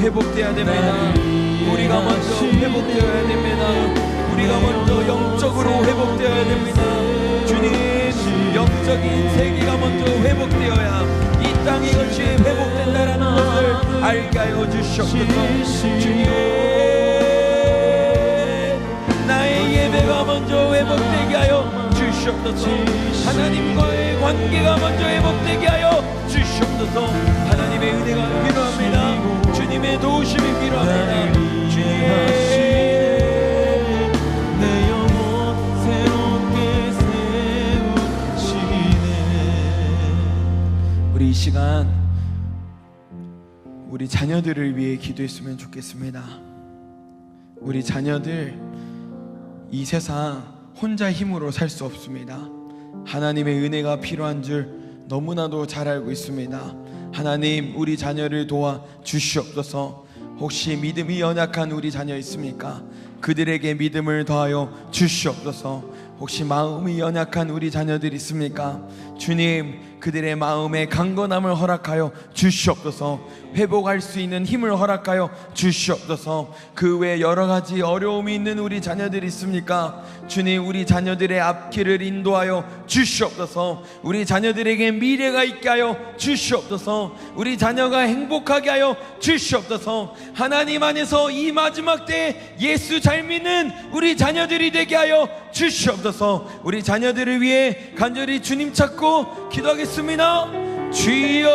회복되어야 됩니다. 우리가 먼저 회복되어야 됩니다. 우리가 먼저 영적으로 회복되어야 됩니다. 주님 영적인 세계가 먼저 회복되어야 이 땅이 것이 회복된다라는 것을 알게 하여 주시옵소서. 주님 나의 예배가 먼저 회복되게 하여 주시옵소서. 하나님과의 관계가 먼저 회복되게 하여 주시옵소서. 하나님의 은혜가 필요합니다. 주님의 도우심이 필요합니다. 주님 내 영혼 새롭게 세우시네. 우리 이 시간 우리 자녀들을 위해 기도했으면 좋겠습니다. 우리 자녀들 이 세상 혼자 힘으로 살 수 없습니다. 하나님의 은혜가 필요한 줄 너무나도 잘 알고 있습니다. 하나님 우리 자녀를 도와 주시옵소서. 혹시 믿음이 연약한 우리 자녀 있습니까? 그들에게 믿음을 더하여 주시옵소서. 혹시 마음이 연약한 우리 자녀들 있습니까? 주님 그들의 마음에 강건함을 허락하여 주시옵소서. 회복할 수 있는 힘을 허락하여 주시옵소서. 그 외에 여러 가지 어려움이 있는 우리 자녀들 있습니까? 주님 우리 자녀들의 앞길을 인도하여 주시옵소서. 우리 자녀들에게 미래가 있게 하여 주시옵소서. 우리 자녀가 행복하게 하여 주시옵소서. 하나님 안에서 이 마지막 때에 예수 잘 믿는 우리 자녀들이 되게 하여 주시옵소서. 우리 자녀들을 위해 간절히 주님 찾고 기도하겠습니다. 주여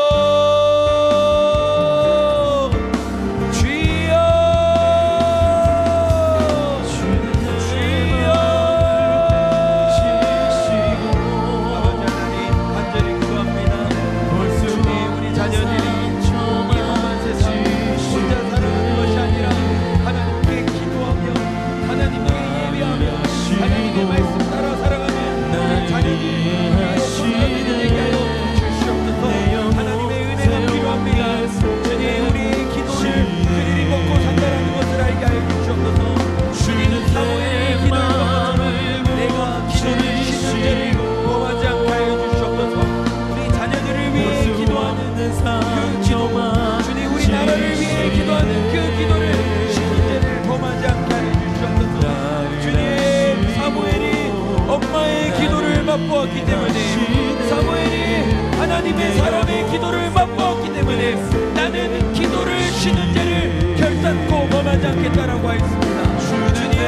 맛보았기 때문에 사무엘이 하나님의 사람의 기도를 맛보았기 때문에 나는 기도를 쉬는 죄를 결단코 범하지 않겠다라고 하였습니다. 주님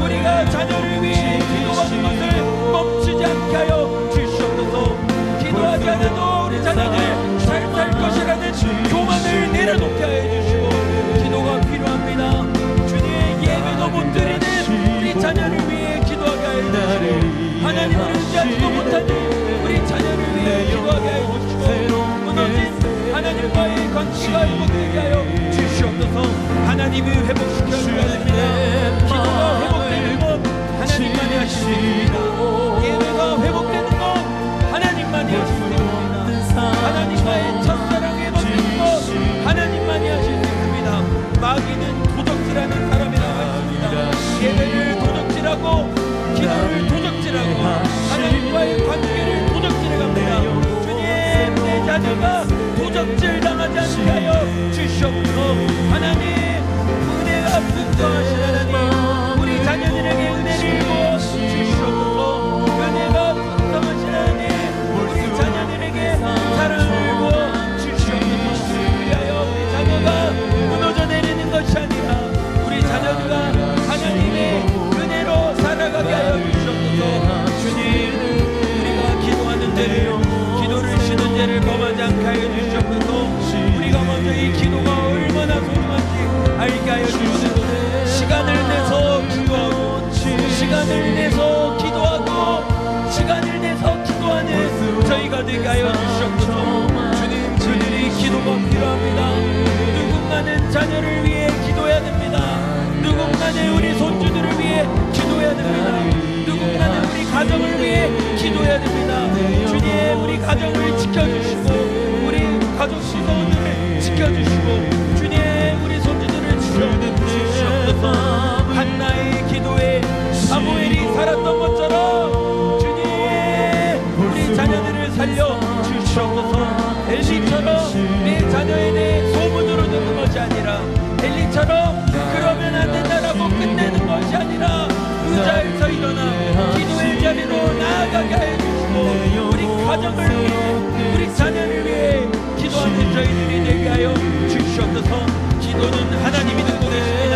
우리가 자녀를 위해 기도하는 것을 멈추지 않게 하여 주시옵소서. 기도하지 않아도 우리 자녀들 잘 살 것이라는 교만을 내려놓게 하여 주시고 기도가 필요합니다. 주님 예배도 못 드리는 우리 자녀를 위해 기도하게 하여 주시고 하나님을 의지하지도 못하는 우리 자녀를 위해 기도하게 하여 주시고 무너진 하나님과의 관계가 회복되게 하여 주시옵소서. 하나님이 회복시켜 주셔야 됩니다. 기도가 회복되는 것 하나님만이 하실 수 있습니다. 예배가 회복되는 것 하나님만이 하실 수 있습니다. 하나님과의 첫사랑에 놓는 것 하나님만이 하실 수 있습니다. 마귀는 도적질하는 사람이라고 했습니다. 예배를 도적질하고 기도를 도적질하고 하나님과의 관계를 도적질해갑니다. 주님 내 자녀가 도적질 당하지 않게 하여 주시옵소서. 하나님 은혜가 기도를 쉬는 죄를 범하지 않게 하여 주시옵소서. 우리가 먼저 이 기도가 얼마나 소중한지 알게 하여 주시옵소서. 시간을 내서 기도하고 시간을 내서 기도하고 시간을 내서 기도하는 저희가 되게 하여 주시옵소서. 주님, 그들이 기도가 필요합니다. 누군가는 자녀를 위해 기도해야 됩니다. 누군가는 우리 손주들을 위해 기도해야 됩니다. 누군가는 우리 가정을 위해 기도해야 됩니다. 주님, 우리 가정을 지켜주시고 우리 가족 시선을 지켜주시고 주님, 우리 손주들을 지켜주시옵소서. 한나의 기도에 사무엘이 살았던 것처럼 주님, 우리 자녀들을 살려 주시옵소서. 엘리처럼 내 자녀에 대해 소문으로 듣는 것이 아니라 엘리처럼 그러면 안 된다라고 끝내는 것이 아니라 의자에서 일어나 기도의 자리로 나아가게 하여 주시고 우리 가정을 위해 우리 자녀를 위해 기도하는 저희들이 되게 하여 주시옵소서. 기도는 하나님이 듣고 계십니다.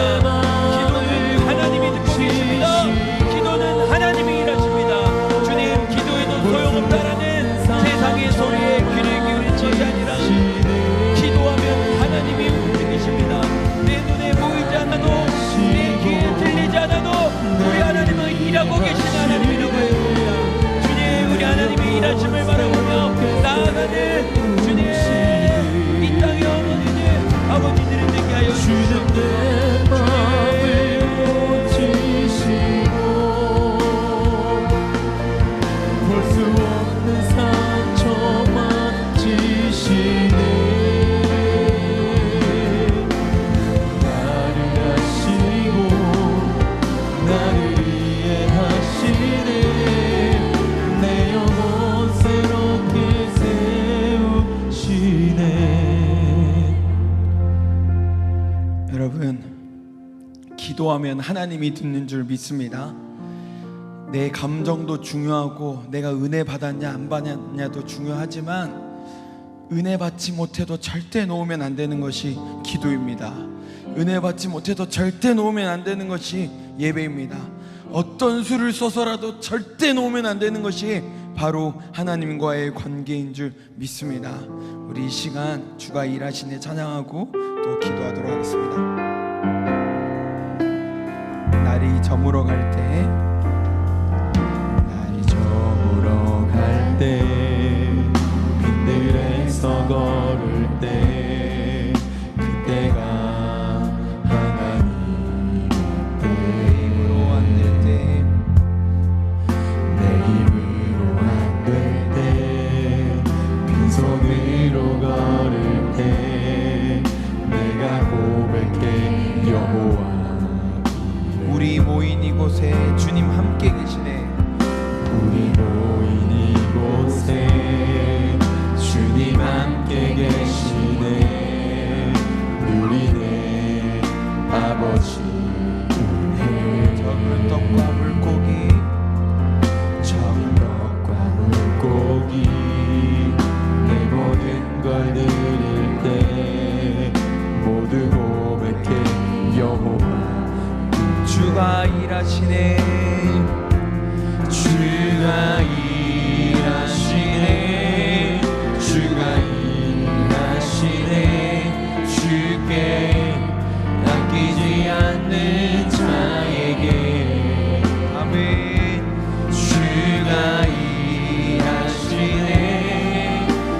기도는 하나님이 듣고 계십니다. 기도는 하나님이 일하십니다. 주님, 기도해도 소용없다라는 세상의 소리에 귀를 기울인 것이 아니라 기도하면 하나님이 움직이십니다. 내 눈에 보이지 않아도 내 귀에 들리지 않아도 우리 하나님은 일하고 계신 하나님이라고 했습니다. 주님, 우리 하나님의 일하심을 바라보며 나아가는 주님, 이 땅의 어머니들 아버지들을 되게 하여 주시옵소서. 여러분, 기도하면 하나님이 듣는 줄 믿습니다. 내 감정도 중요하고 내가 은혜 받았냐 안 받았냐도 중요하지만 은혜 받지 못해도 절대 놓으면 안 되는 것이 기도입니다. 은혜 받지 못해도 절대 놓으면 안 되는 것이 예배입니다. 어떤 수를 써서라도 절대 놓으면 안 되는 것이 바로 하나님과의 관계인 줄 믿습니다. 우리 이 시간 주가 일하시네 찬양하고 또 기도하도록 하겠습니다. 날이 저물어 갈 때, 날이 저물어 갈 때, 빈들에서 걸을 때, 그때가 하나님 때, 힘으로 안 될 때, 내 힘으로 안 될 때, 빈손으로 걸을 때, 내가 고백해 여호와. 우리 모인 이곳에 주님 함께 계시네. 우리 모인 이곳에 주님 함께 계시네. 누리네 아버지 은혜. 적은 떡과 물고기, 적은 떡과 물고기, 내 모든 걸 드릴 때 모두 고백해 여호와. 주가 일하시네. 주가 일하시네. 주가 일하시네. 주께 아끼지 않는 자에게. 아멘. 주가 일하시네.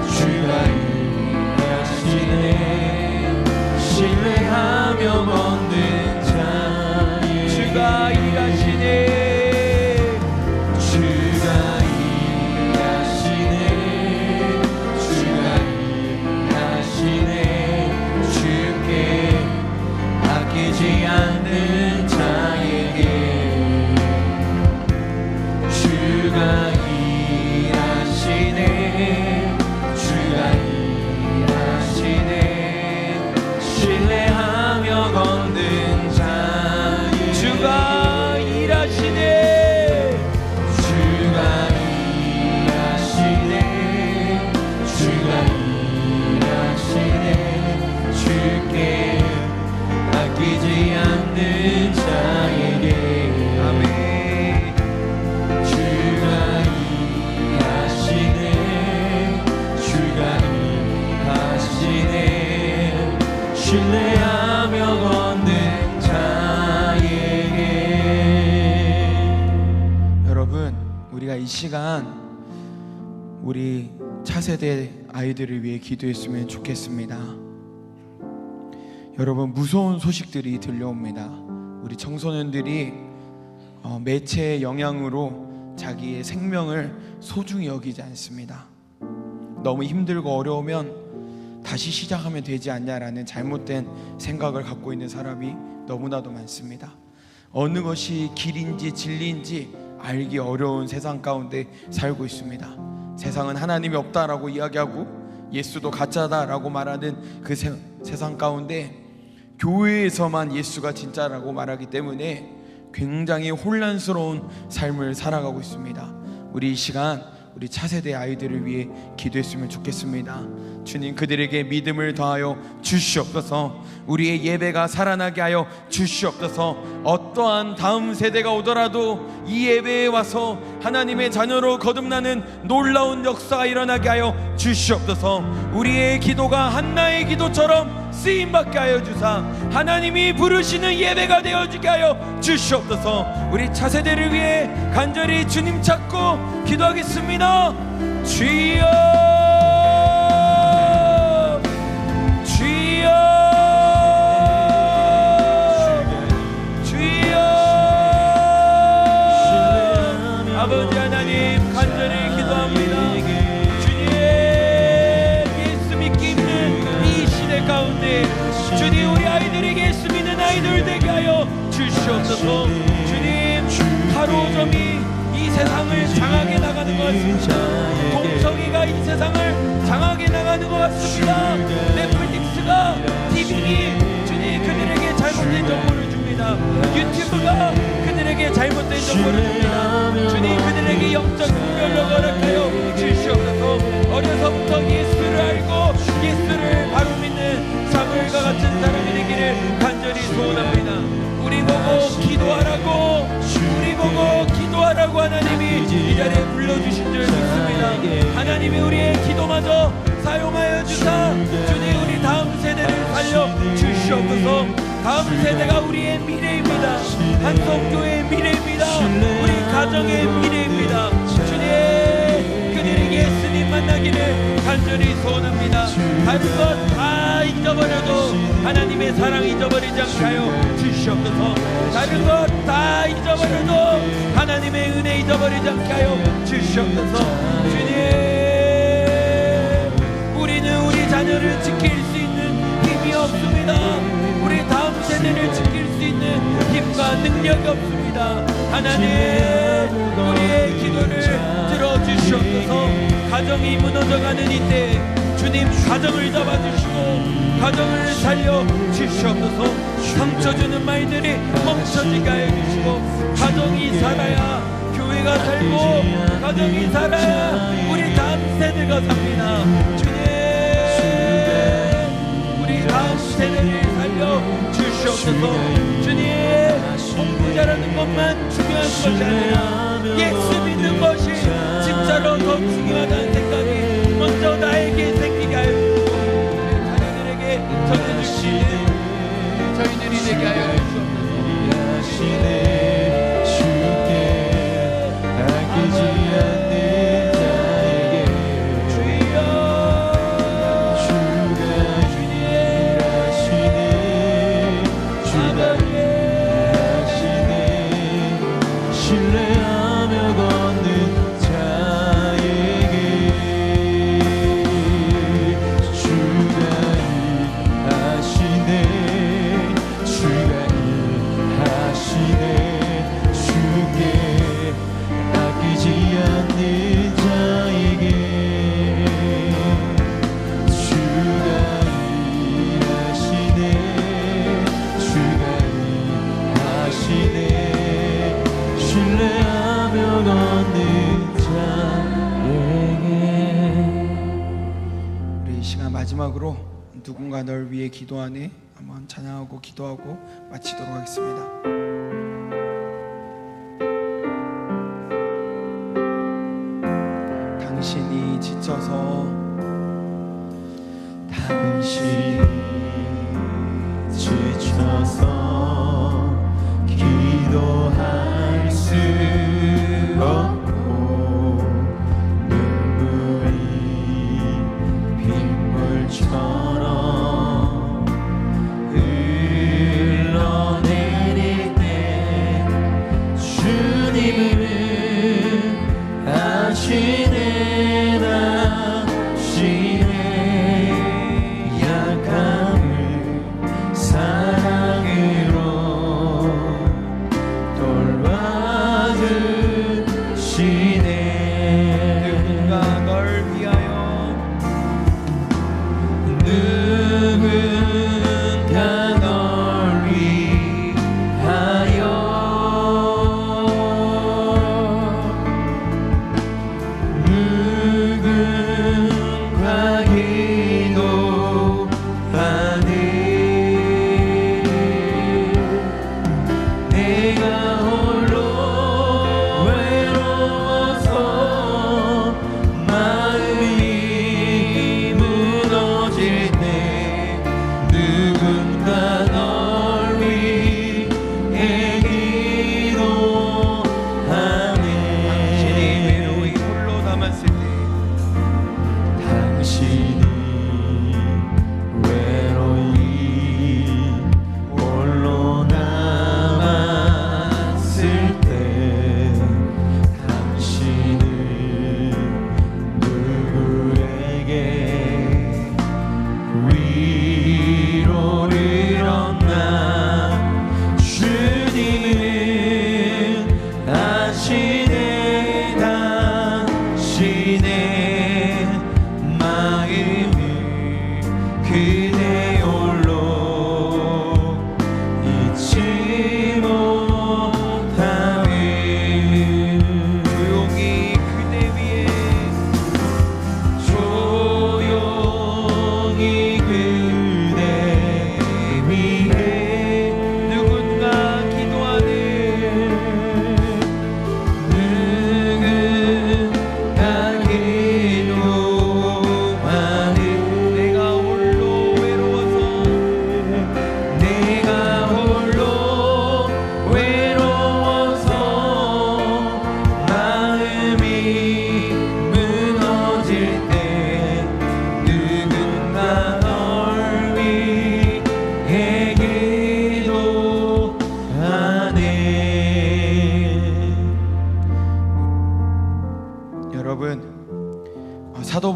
주가 일하시네. 신뢰하며 걷는 자에게. 주가 일하시네. 우리가 이 시간 우리 차세대 아이들을 위해 기도했으면 좋겠습니다. 여러분, 무서운 소식들이 들려옵니다. 우리 청소년들이 매체의 영향으로 자기의 생명을 소중히 여기지 않습니다. 너무 힘들고 어려우면 다시 시작하면 되지 않냐라는 잘못된 생각을 갖고 있는 사람이 너무나도 많습니다. 어느 것이 길인지 진리인지 알기 어려운 세상 가운데 살고 있습니다. 세상은 하나님이 없다라고 이야기하고 예수도 가짜다라고 말하는 그 세상 가운데 교회에서만 예수가 진짜라고 말하기 때문에 굉장히 혼란스러운 삶을 살아가고 있습니다. 우리 이 시간 우리 차세대 아이들을 위해 기도했으면 좋겠습니다. 주님, 그들에게 믿음을 더하여 주시옵소서. 우리의 예배가 살아나게 하여 주시옵소서. 어떠한 다음 세대가 오더라도 이 예배에 와서 하나님의 자녀로 거듭나는 놀라운 역사가 일어나게 하여 주시옵소서. 우리의 기도가 한나의 기도처럼 쓰임받게 하여 주사 하나님이 부르시는 예배가 되어지게 하여 주시옵소서. 우리 차세대를 위해 간절히 주님 찾고 기도하겠습니다. 주여, 주여, 주여. 아버지 하나님, 간절히 기도합니다. 주님, 예수 믿기 힘든 이 시대 가운데 주님, 우리 아이들에게 예수 믿는 아이들 되게 하여 주시옵소서. 주님, 하루점이 이 세상을 장하게 나가는 것 같습니다. 공성이가 이 세상을 장하게 나가는 것 같습니다. 넷플릭스가, TV니 주님, 그들에게 잘못된 정보를 줍니다. 유튜브가 그들에게 잘못된 정보를 줍니다. 주님, 그들에게 영적 분별력을 허락하여 주시옵소서. 어려서부터 예수를 알고 예수를 바로 믿는 사무엘과 같은 사람이 되기를 간절히 소원합니다. 우리 보고 기도하라고, 우리 보고 기도하라고 하나님이 이 자리에 불러주신 줄 믿습니다. 하나님이 우리의 기도마저 사용하여 주사 주님, 우리 다음 세대를 살려 주시옵소서. 다음 세대가 우리의 미래입니다. 한성교회의 미래입니다. 우리 가정의 미래입니다. 주님, 그들에게 예수님 만나기를 간절히 소원합니다. 다른 것 다 잊어버려도 하나님의 사랑 잊어버리지 않게 하여 주시옵소서. 다른 것 다 잊어버려도 하나님의 은혜 잊어버리지 않게 하여 주시옵소서. 주님, 우리는 우리 자녀를 지킬 수 있는 힘이 없습니다. 우리 다음 세대를 지킬 수 있는 힘과 능력이 없습니다. 하나님, 우리의 기도를 들어주시옵소서. 가정이 무너져가는 이때 주님, 가정을 잡아주시고 가정을 살려 주시옵소서. 상처 주는 말들이 멈춰지게 하여 주시고, 가정이 살아야 교회가 살고, 가정이 살아야 우리 다음 세대가 삽니다. 주님, 우리 다음 세대를 살려 주시옵소서. 주님, 공부 잘하는 것만 중요한 것이 아니라 예수 믿는 것이 진짜로 더 중요하다는 생각이 먼저 나에게 생기게 하여 주시고, 자녀들에게 전해줄 수 있는 저희들이 되게 하여 주시옵소서. 마지막으로 누군가 널 위해 기도하네 한번 찬양하고 기도하고 마치도록 하겠습니다. 당신이 지쳐서 기도할 수 없고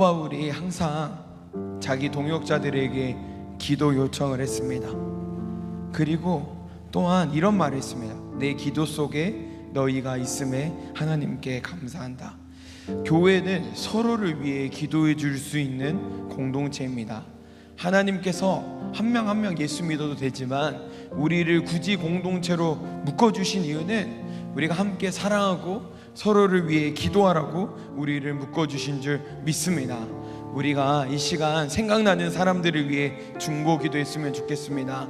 바울이 항상 자기 동역자들에게 기도 요청을 했습니다. 그리고 또한 이런 말을 했습니다. 내 기도 속에 너희가 있음에 하나님께 감사한다. 교회는 서로를 위해 기도해 줄 수 있는 공동체입니다. 하나님께서 한 명 한 명 예수 믿어도 되지만 우리를 굳이 공동체로 묶어주신 이유는 우리가 함께 사랑하고 서로를 위해 기도하라고 우리를 묶어주신 줄 믿습니다. 우리가 이 시간 생각나는 사람들을 위해 중보 기도했으면 좋겠습니다.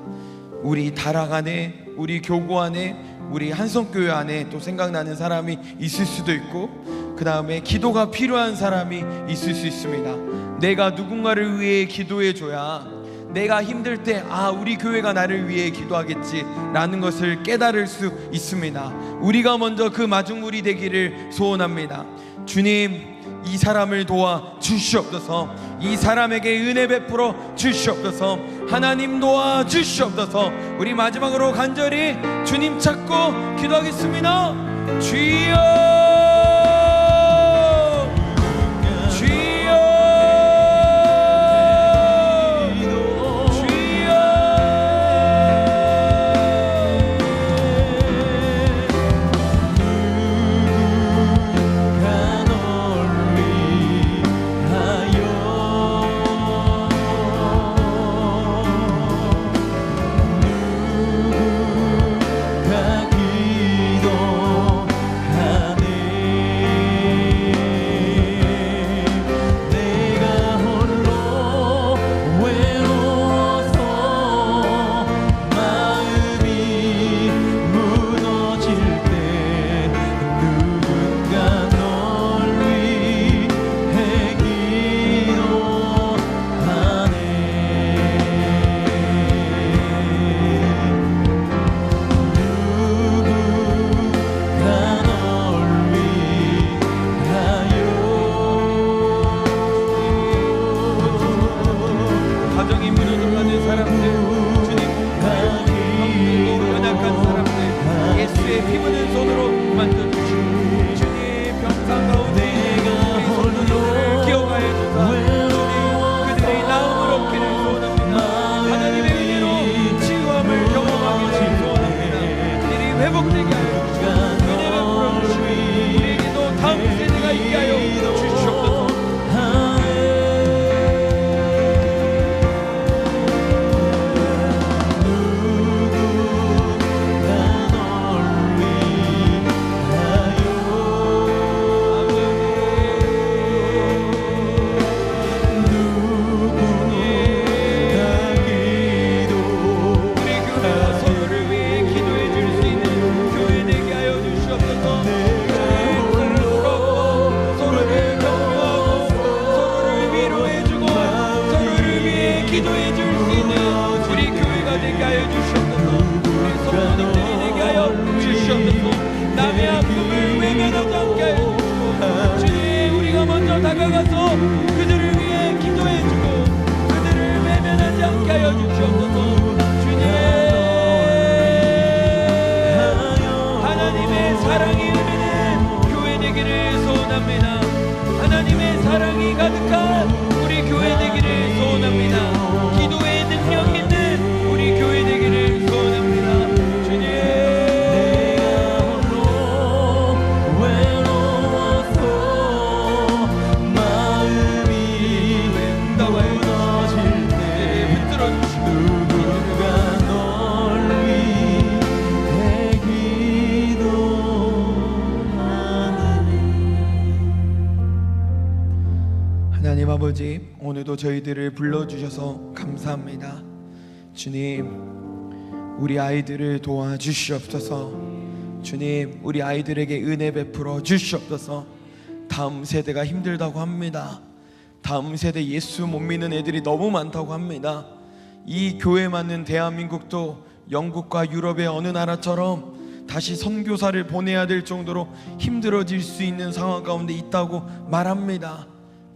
우리 다락 안에, 우리 교구 안에, 우리 한성교회 안에 또 생각나는 사람이 있을 수도 있고, 그 다음에 기도가 필요한 사람이 있을 수 있습니다. 내가 누군가를 위해 기도해 줘야 내가 힘들 때 우리 교회가 나를 위해 기도하겠지 라는 것을 깨달을 수 있습니다. 우리가 먼저 그 마중물이 되기를 소원합니다. 주님, 이 사람을 도와 주시옵소서. 이 사람에게 은혜 베풀어 주시옵소서. 하나님 도와 주시옵소서. 우리 마지막으로 간절히 주님 찾고 기도하겠습니다. 주여, 다가가서 그들을 위해 기도해주고 그들을 외면하지 않게 하여 주시옵소서. 주님, 하나님의 사랑이 임하는 교회 되기를 소원합니다. 하나님의 사랑이 가득한 우리 교회 되기를 소원합니다. 기도의 능력 있는 우리 교회 되기를 소원합니다. 주님, 하나님 아버지, 오늘도 저희들을 불러주셔서 감사합니다. 주님, 우리 아이들을 도와주시옵소서. 주님, 우리 아이들에게 은혜 베풀어 주시옵소서. 다음 세대가 힘들다고 합니다. 다음 세대 예수 못 믿는 애들이 너무 많다고 합니다. 이 교회만은 대한민국도 영국과 유럽의 어느 나라처럼 다시 선교사를 보내야 될 정도로 힘들어질 수 있는 상황 가운데 있다고 말합니다.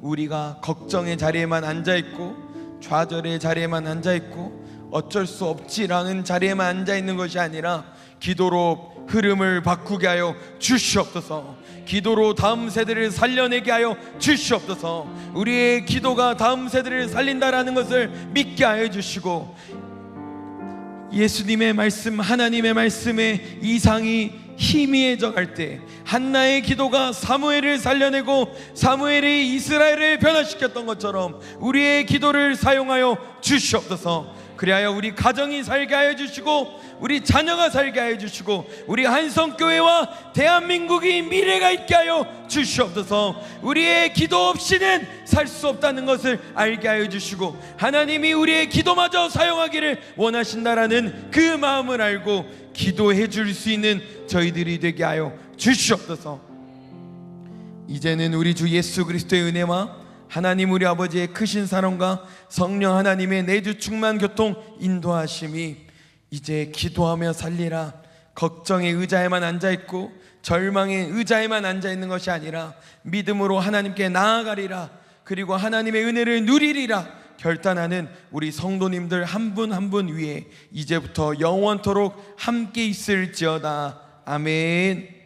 우리가 걱정의 자리에만 앉아있고 좌절의 자리에만 앉아있고 어쩔 수 없지라는 자리에만 앉아있는 것이 아니라 기도로 흐름을 바꾸게 하여 주시옵소서. 기도로 다음 세대를 살려내게 하여 주시옵소서. 우리의 기도가 다음 세대를 살린다라는 것을 믿게 하여 주시고, 예수님의 말씀, 하나님의 말씀에 이상이 희미해져 갈 때 한나의 기도가 사무엘을 살려내고 사무엘이 이스라엘을 변화시켰던 것처럼 우리의 기도를 사용하여 주시옵소서. 그리하여 우리 가정이 살게 하여 주시고, 우리 자녀가 살게 하여 주시고, 우리 한성교회와 대한민국이 미래가 있게 하여 주시옵소서. 우리의 기도 없이는 살 수 없다는 것을 알게 하여 주시고, 하나님이 우리의 기도마저 사용하기를 원하신다라는 그 마음을 알고 기도해 줄 수 있는 저희들이 되게 하여 주시옵소서. 이제는 우리 주 예수 그리스도의 은혜와 하나님 우리 아버지의 크신 사랑과 성령 하나님의 내주 충만 교통 인도하심이 이제 기도하며 살리라, 걱정의 의자에만 앉아있고 절망의 의자에만 앉아있는 것이 아니라 믿음으로 하나님께 나아가리라, 그리고 하나님의 은혜를 누리리라 결단하는 우리 성도님들 한 분 한 분 위에 이제부터 영원토록 함께 있을지어다. 아멘.